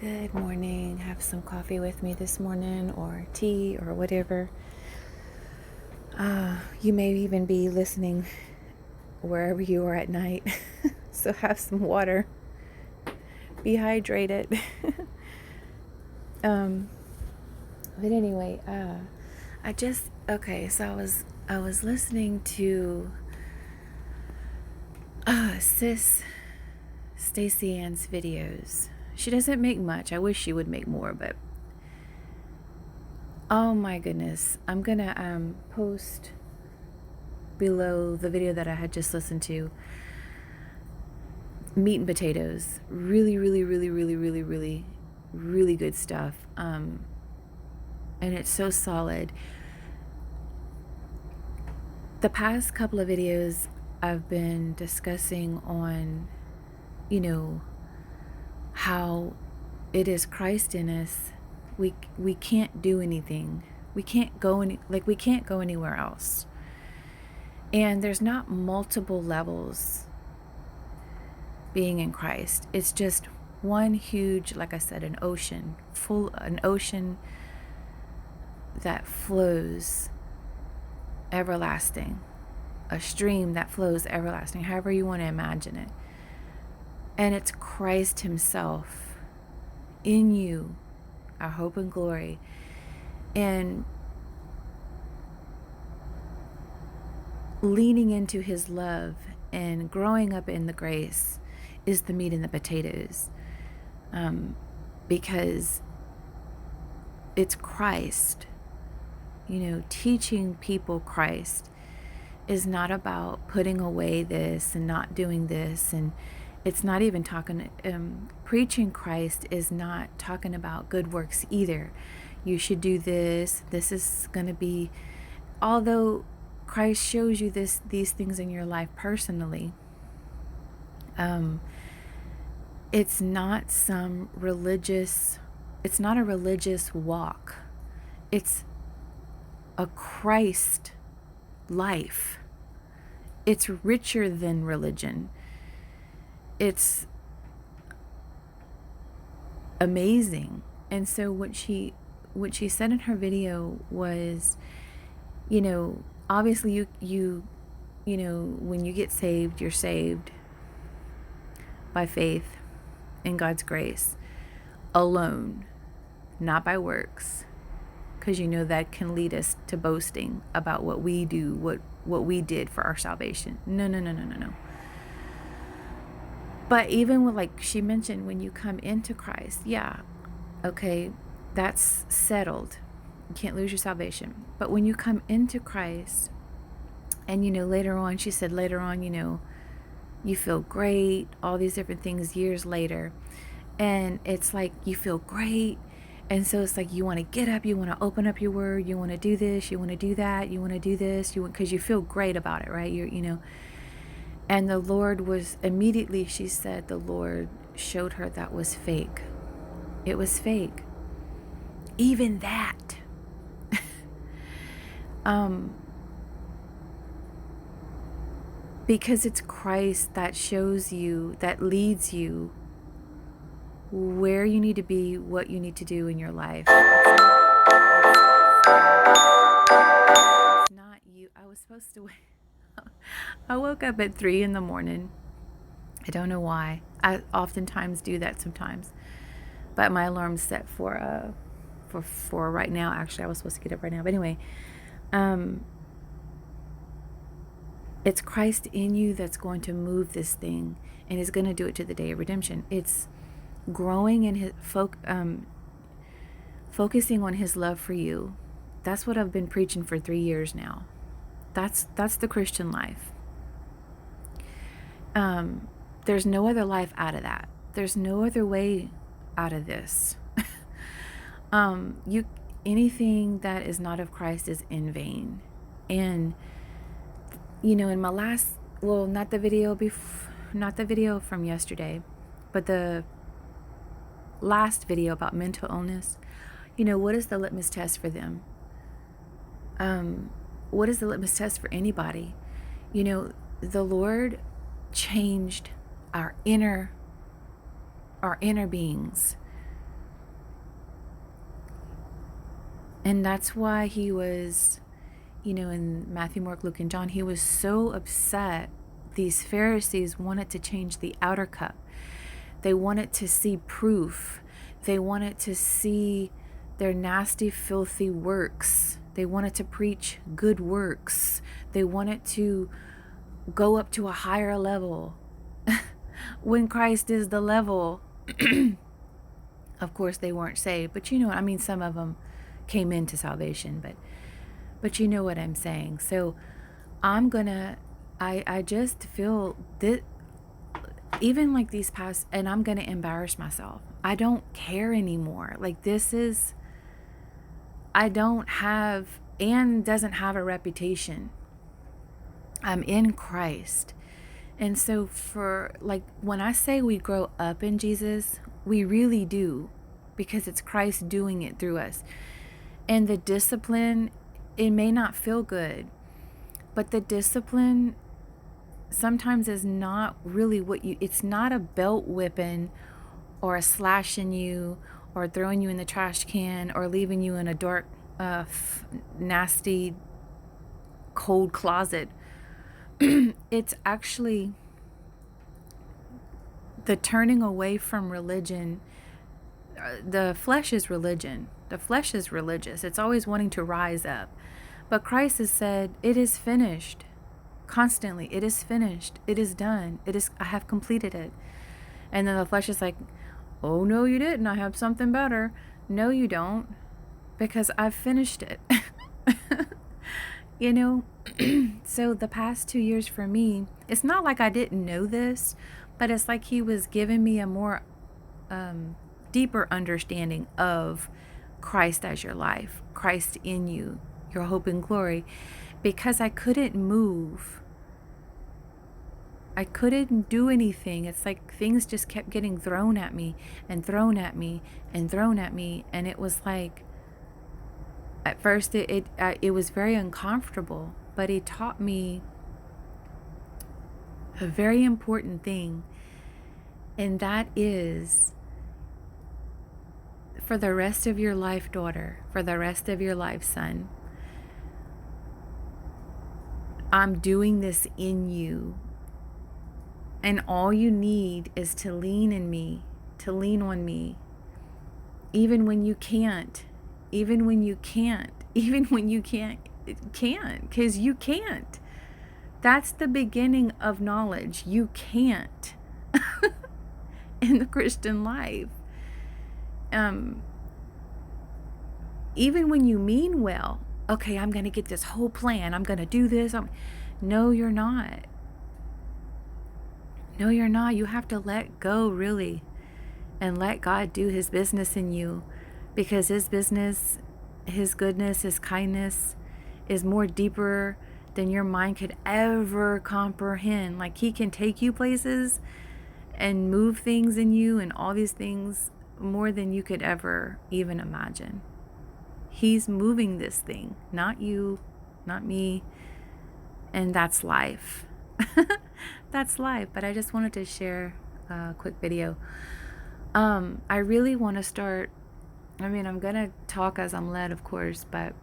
Good morning. Have some coffee with me this morning, or tea, or whatever. You may even be listening wherever you are at night. So have some water. Be hydrated. um, but anyway, okay. So I was listening to Sis Stacey Ann's videos. She doesn't make much. I wish she would make more, but oh my goodness, I'm gonna post below the video that I had just listened to. Meat and potatoes, really, really, really, really, really, really, really good stuff. And it's so solid. The past couple of videos I've been discussing on, how it is Christ in us. We can't do anything. We can't go anywhere else. And there's not multiple levels being in Christ. It's just one huge, like I said, an ocean that flows everlasting, a stream that flows everlasting, however you want to imagine it. And it's Christ himself in you, our hope and glory. And leaning into his love and growing up in the grace is the meat and the potatoes. Because it's Christ, teaching people Christ is not about putting away this and not doing this. And it's not even preaching Christ is not talking about good works either. You should do this. This is going to be, although Christ shows you these things in your life personally, it's not it's not a religious walk. It's a Christ life. It's richer than religion. It's amazing. And so what she said in her video was, obviously you when you get saved, you're saved by faith in God's grace alone, not by works, because that can lead us to boasting about what we do, what we did for our salvation. No. But even with, like she mentioned, when you come into Christ, yeah, okay, that's settled. You can't lose your salvation. But when you come into Christ, and later on, she said later on, you feel great, all these different things years later. And it's like you feel great. And so it's like you want to get up, you want to open up your word, you want to do this, you want to do that, you want to do this, because you feel great about it, right? And the Lord was immediately, she said, the Lord showed her that was fake. It was fake. Even that. Because it's Christ that shows you, that leads you where you need to be, what you need to do in your life. It's not you. I was supposed to I woke up at 3 a.m. I don't know why. I oftentimes do that sometimes. But my alarm's set for right now. Actually, I was supposed to get up right now. But anyway, it's Christ in you that's going to move this thing, and is going to do it to the day of redemption. It's growing in his focusing on his love for you. That's what I've been preaching for 3 years now. That's the Christian life. There's no other life out of that. There's no other way out of this. Anything that is not of Christ is in vain. And in my last, not the video from yesterday, but the last video about mental illness, what is the litmus test for them? What is the litmus test for anybody? The Lord changed our inner beings. And that's why he was, in Matthew, Mark, Luke, and John, he was so upset. These Pharisees wanted to change the outer cup. They wanted to see proof. They wanted to see their nasty, filthy works. They wanted to preach good works. They wanted to go up to a higher level when Christ is the level. Of course, they weren't saved, but you know what I mean. Some of them came into salvation, but you know what I'm saying. So I just feel that even like these past, and I'm gonna embarrass myself. I don't care anymore. Like I don't have, and doesn't have a reputation. I'm in Christ. And so for like when I say we grow up in Jesus, we really do, because it's Christ doing it through us. And the discipline, it may not feel good, but the discipline sometimes is not really it's not a belt whipping or a slashing you or throwing you in the trash can or leaving you in a dark, nasty, cold closet. It's actually the turning away from religion. The flesh is religion. The flesh is religious. It's always wanting to rise up. But Christ has said, it is finished. Constantly, it is finished. It is done. I have completed it. And then the flesh is like, oh, no, you didn't. I have something better. No, you don't. Because I've finished it. So the past 2 years for me, it's not like I didn't know this, but it's like he was giving me a more deeper understanding of Christ as your life, Christ in you, your hope and glory, because I couldn't move. I couldn't do anything. It's like things just kept getting thrown at me and thrown at me and thrown at me. And it was like, at first it was very uncomfortable, but he taught me a very important thing. And that is, for the rest of your life, daughter, for the rest of your life, son, I'm doing this in you. And all you need is to lean in me, to lean on me, even when you can't, even when you can't, even when you can't, because you can't. That's the beginning of knowledge. You can't in the Christian life. Even when you mean well, okay, I'm going to get this whole plan. I'm going to do this. No, you're not. No, you're not. You have to let go, really, and let God do his business in you, because his business, his goodness, his kindness is more deeper than your mind could ever comprehend. Like, he can take you places and move things in you and all these things more than you could ever even imagine. He's moving this thing, not you, not me. And that's life. That's life. But I just wanted to share a quick video. I really want to start, I'm going to talk as I'm led, of course, but